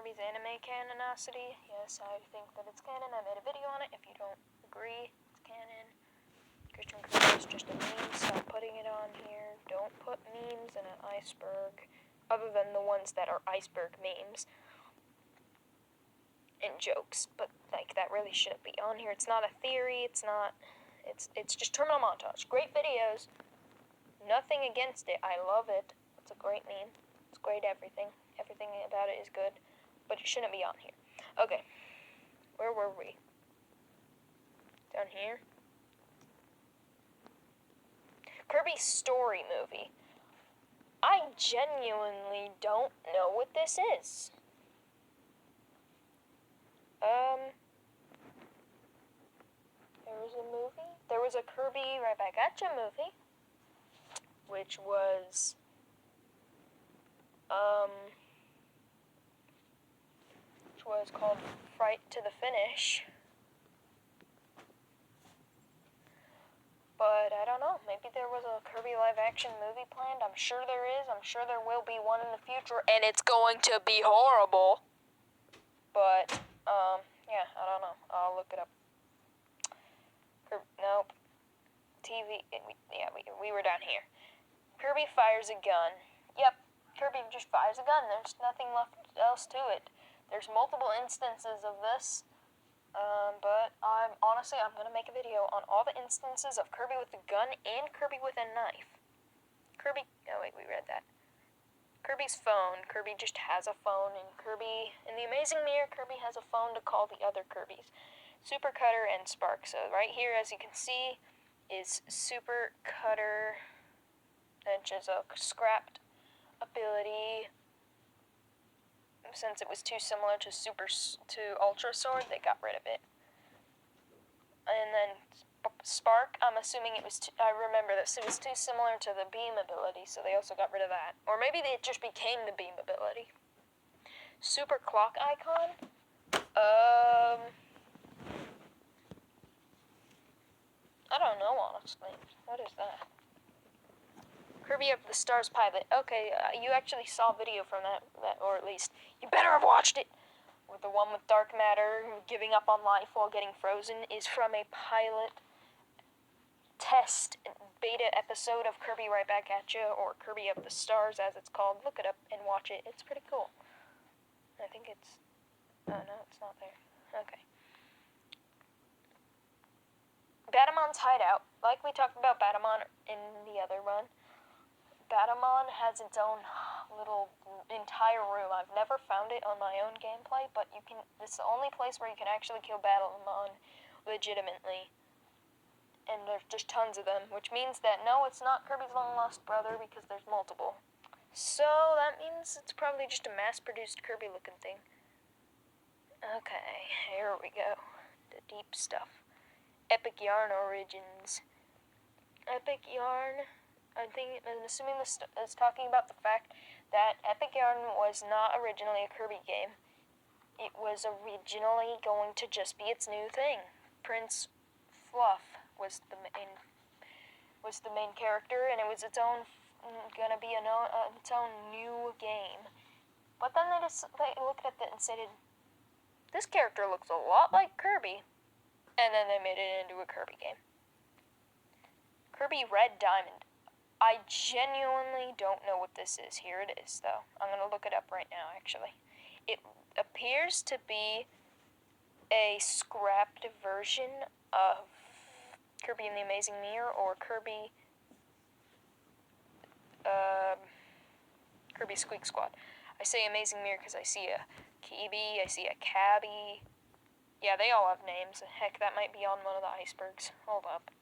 Kirby's anime canonicity. Yes, I think that it's canon. I made a video on it. If you don't agree, it's canon. Christian Kirby is just a meme. Stop putting it on here. Don't put memes in an iceberg, other than the ones that are iceberg memes and jokes. But like that really shouldn't be on here. It's not a theory. It's not. It's just terminal montage. Great videos. Nothing against it. I love it. It's a great meme. It's great everything. Everything about it is good. But it shouldn't be on here. Okay. Where were we? Down here? Kirby's Story Movie. I genuinely don't know what this is. There was a movie. There was a Kirby Right Back At Ya movie, which was, called Fright to the Finish. But I don't know, maybe there was a Kirby live-action movie planned. I'm sure there is. I'm sure there will be one in the future, and it's going to be horrible. But, yeah, I don't know. I'll look it up. Nope. TV, we were down here. Kirby fires a gun. Yep, Kirby just fires a gun. There's nothing else to it. There's multiple instances of this. But I'm gonna make a video on all the instances of Kirby with a gun and Kirby with a knife. Oh wait, we read that. Kirby's phone. Kirby just has a phone, and in the Amazing Mirror, Kirby has a phone to call the other Kirbys. Super Cutter and Spark. So right here, as you can see, is Super Cutter, which is a scrapped ability. Since it was too similar to Ultra Sword, they got rid of it. And then Spark, I'm assuming I remember this, it was too similar to the Beam ability, so they also got rid of that. Or maybe it just became the Beam ability. Super Clock Icon? I don't know, honestly. What is that? Kirby of the Stars pilot. Okay, you actually saw video from that, or at least, you better have watched it! With the one with dark matter giving up on life while getting frozen is from a pilot test beta episode of Kirby Right Back At Ya, or Kirby of the Stars as it's called. Look it up and watch it. It's pretty cool. I think it's... Oh no, it's not there. Okay. Batamon's Hideout. Like we talked about Batamon in the other run, Batamon has its own little entire room. I've never found it on my own gameplay, but it's the only place where you can actually kill Batamon legitimately. And there's just tons of them, which means that no, it's not Kirby's long lost brother because there's multiple. So that means it's probably just a mass-produced Kirby looking thing. Okay, here we go. The deep stuff. Epic Yarn Origins. Epic Yarn, I'm assuming this is talking about the fact that Epic Yarn was not originally a Kirby game. It was originally going to just be its new thing. Prince Fluff was the main character, and it was its own new game. But then they looked at it and said, this character looks a lot like Kirby, and then they made it into a Kirby game. Kirby Red Diamond. I genuinely don't know what this is. Here it is, though. I'm going to look it up right now, actually. It appears to be a scrapped version of Kirby and the Amazing Mirror, or Kirby Squeak Squad. I say Amazing Mirror because I see a Kirby, I see a Cabby. Yeah, they all have names. Heck, that might be on one of the icebergs. Hold up.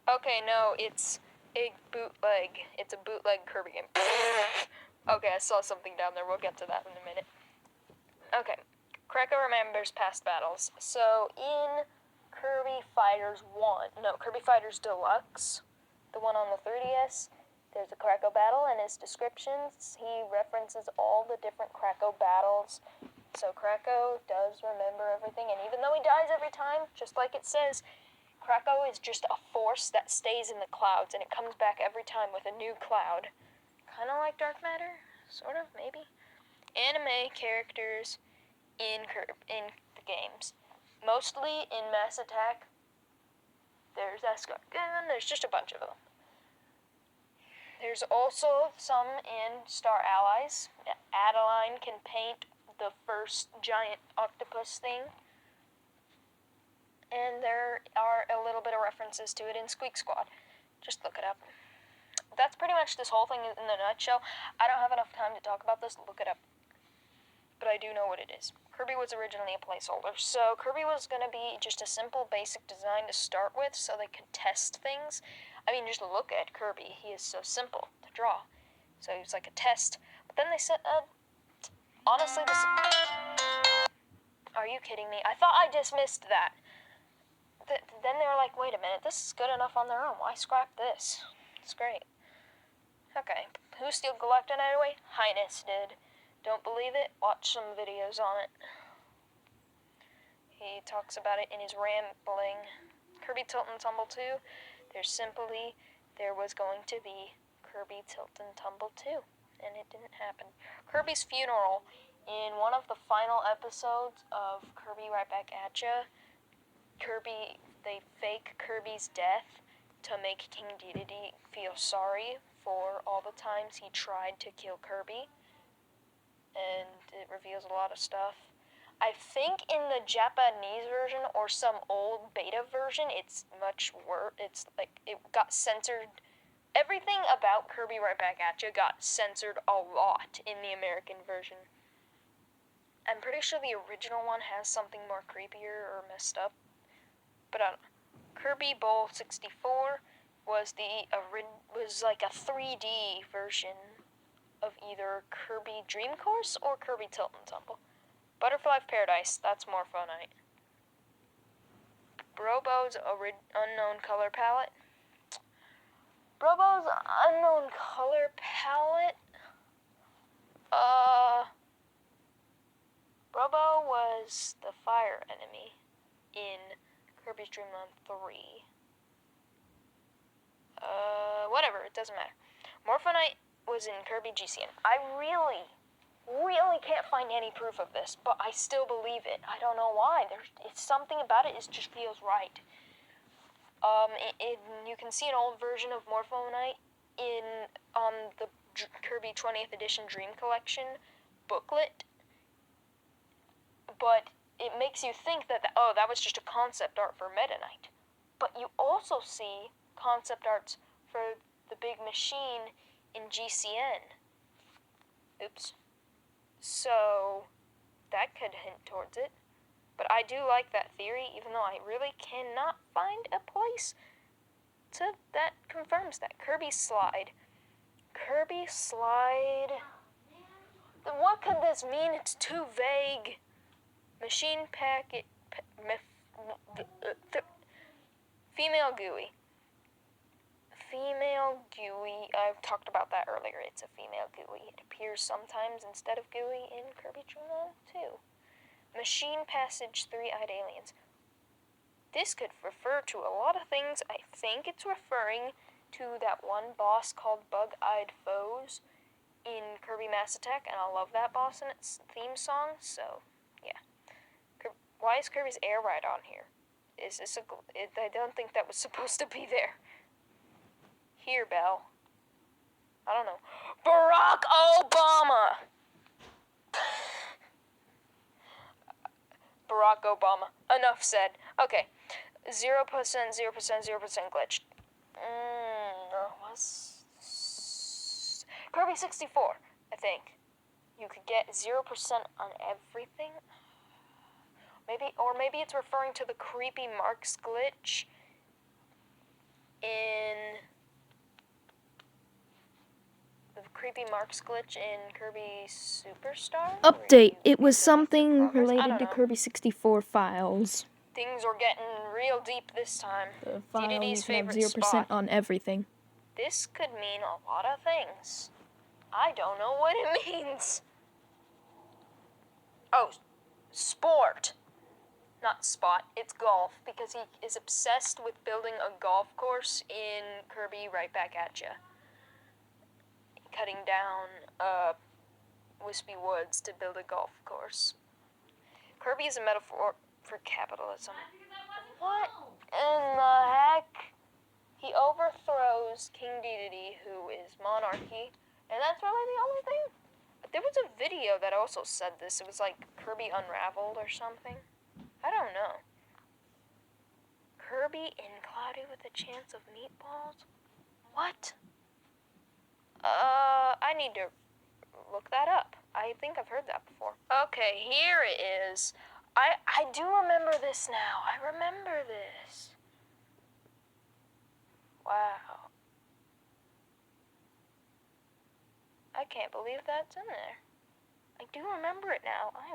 Okay, no, it's a bootleg. It's a bootleg Kirby game. Okay, I saw something down there. We'll get to that in a minute. Okay, Kreko remembers past battles. So, in Kirby Fighters Deluxe, the one on the 3DS, there's a Kreko battle, and his descriptions, he references all the different Kreko battles. So Kreko does remember everything, and even though he dies every time, just like it says, Kreko is just a force that stays in the clouds, and it comes back every time with a new cloud. Kind of like dark matter, sort of, maybe. Anime characters in the games. Mostly in Mass Attack. There's Escort, and there's just a bunch of them. There's also some in Star Allies. Adeline can paint the first giant octopus thing. And there are a little bit of references to it in Squeak Squad. Just look it up. That's pretty much this whole thing in a nutshell. I don't have enough time to talk about this. Look it up. But I do know what it is. Kirby was originally a placeholder. So Kirby was going to be just a simple basic design to start with so they could test things. I mean, just look at Kirby. He is so simple to draw. So he was like a test. But then they said, honestly, this... Are you kidding me? I thought I dismissed that. Then they were like, wait a minute, this is good enough on their own. Why scrap this? It's great. Okay, who still collected anyway? Highness did. Don't believe it? Watch some videos on it. He talks about it in his rambling. Kirby Tilt and Tumble 2. There was going to be Kirby Tilt and Tumble 2. And it didn't happen. Kirby's funeral. In one of the final episodes of Kirby Right Back At Ya, they fake Kirby's death to make King Dedede feel sorry for all the times he tried to kill Kirby. And it reveals a lot of stuff. I think in the Japanese version or some old beta version, it's much worse. It's like it got censored. Everything about Kirby Right Back At Ya got censored a lot in the American version. I'm pretty sure the original one has something more creepier or messed up. But I don't know. Kirby Bowl 64 was like a 3D version of either Kirby Dream Course or Kirby Tilt and Tumble. Butterfly of Paradise, that's Morphonite. Brobo's Unknown Color Palette. Brobo's Unknown Color Palette. Brobo was the fire enemy in Kirby's Dream Land 3. Whatever, it doesn't matter. Morphonite was in Kirby GCN. I really can't find any proof of this, but I still believe it. I don't know why. It's something about it. It just feels right. You can see an old version of Morphonite on the Kirby 20th Edition Dream Collection booklet, but it makes you think that that was just a concept art for Meta Knight. But you also see concept arts for the big machine in GCN. Oops. So that could hint towards it. But I do like that theory, even though I really cannot find a place that confirms that. Kirby Slide. What could this mean? It's too vague. Machine packet... Female Gooey. Female Gooey. I've talked about that earlier. It's a female Gooey. It appears sometimes instead of Gooey in Kirby Dream Land 2. Machine Passage 3-Eyed Aliens. This could refer to a lot of things. I think it's referring to that one boss called Bug-Eyed Foes in Kirby Mass Attack, and I love that boss in its theme song, so, yeah. Why is Kirby's air ride on here? Is this I don't think that was supposed to be there. Here, Belle. I don't know. Barack Obama! Barack Obama. Enough said. Okay. 0%, 0%, 0% glitched. Kirby 64, I think. You could get 0% on everything. Maybe it's referring to the creepy marks glitch in Kirby Superstar? Update. It was something related to Kirby 64 files. Things are getting real deep this time. The files DDD's favorite have 0% spot. on everything. This could mean a lot of things. I don't know what it means. Oh, sport. Not spot, it's golf, because he is obsessed with building a golf course in Kirby Right Back At Ya. Cutting down Wispy Woods to build a golf course. Kirby is a metaphor for capitalism. What in the heck? He overthrows King Dedede, who is monarchy, and that's really the only thing. There was a video that also said this. It was like Kirby Unraveled or something. I don't know. Kirby in Cloudy with a Chance of Meatballs? What? I need to look that up. I think I've heard that before. Okay, here it is. I do remember this now. I remember this. Wow. I can't believe that's in there. I do remember it now. I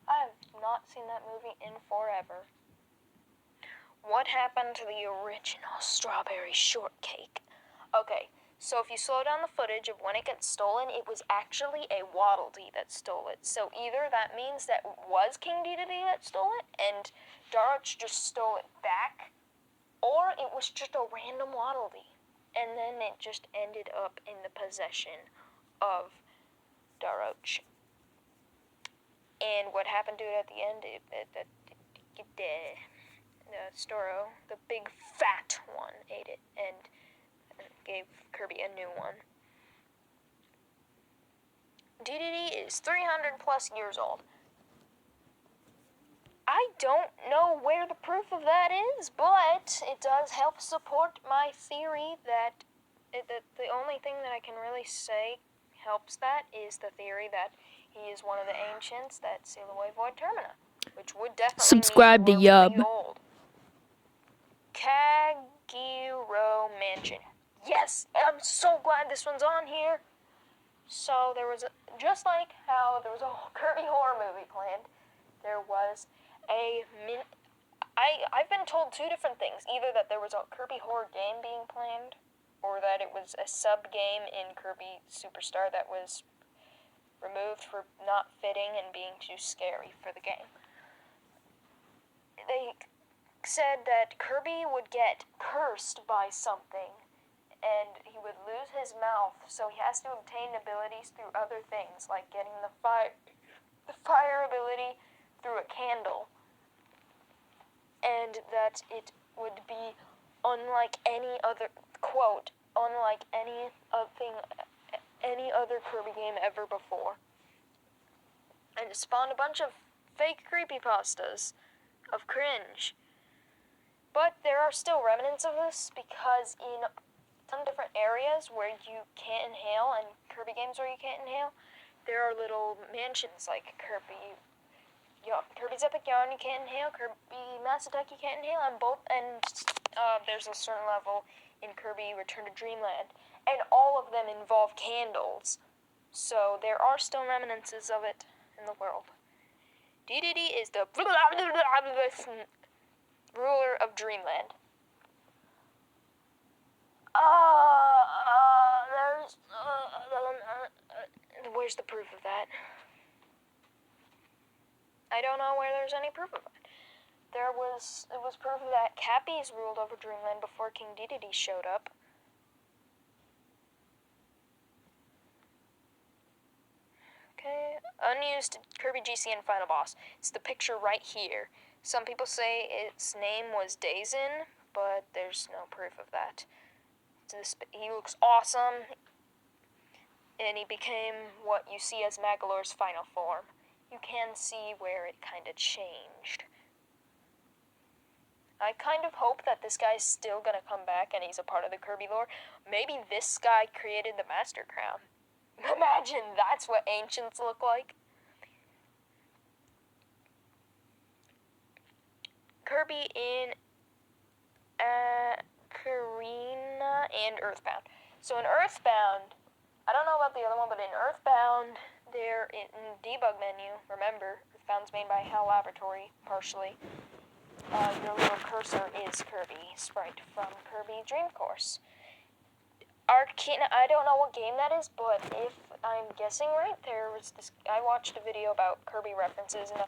have not seen that movie in forever. What happened to the original strawberry shortcake? Okay, so if you slow down the footage of when it gets stolen, it was actually a Waddle Dee that stole it. So either that means that it was King Dedede that stole it, and Daroch just stole it back, or it was just a random Waddle Dee. And then it just ended up in the possession of Daroch. And what happened to it at the end, the Storo, the big fat one, ate it and gave Kirby a new one. Dedede is 300 plus years old. I don't know where the proof of that is, but it does help support my theory that the only thing that I can really say helps that is the theory that he is one of the ancients that seal away Void Termina, which would definitely Subscribe to mean we're really Yub. old. Kagero Mansion. Yes, I'm so glad this one's on here. So there was just like how there was a Kirby horror movie planned, there was I've been told two different things. Either that there was a Kirby horror game being planned, or that it was a sub-game in Kirby Superstar that was removed for not fitting and being too scary for the game. They said that Kirby would get cursed by something, and he would lose his mouth, so he has to obtain abilities through other things, like getting the fire ability through a candle, and that it would be unlike any other, quote, unlike any other Kirby game ever before. And it spawned a bunch of fake creepypastas of cringe. But there are still remnants of this, because in some different areas where you can't inhale, and Kirby games where you can't inhale, there are little mansions like Kirby's Epic Yarn you can't inhale, Kirby Mass Attack you can't inhale, and there's a certain level in Kirby Return to Dreamland, and all of them involve candles. So there are still remnants of it in the world. Dedede is the ruler of Dreamland. Where's the proof of that? I don't know where there's any proof of it. It was proof that Cappies ruled over Dreamland before King Dedede showed up. Okay, Unused Kirby GCN Final Boss. It's the picture right here. Some people say its name was Dazen, but there's no proof of that. He looks awesome, and he became what you see as Magolor's final form. You can see where it kind of changed. I kind of hope that this guy's still gonna come back and he's a part of the Kirby lore. Maybe this guy created the Master Crown. Imagine that's what ancients look like. Kirby in Karina and Earthbound. So in Earthbound, I don't know about the other one, but in Earthbound, there in debug menu, remember, Earthbound's made by HAL Laboratory, partially. Your little cursor is Kirby sprite from Kirby Dream Course. I don't know what game that is, but if I'm guessing right, there was this. I watched a video about Kirby references, and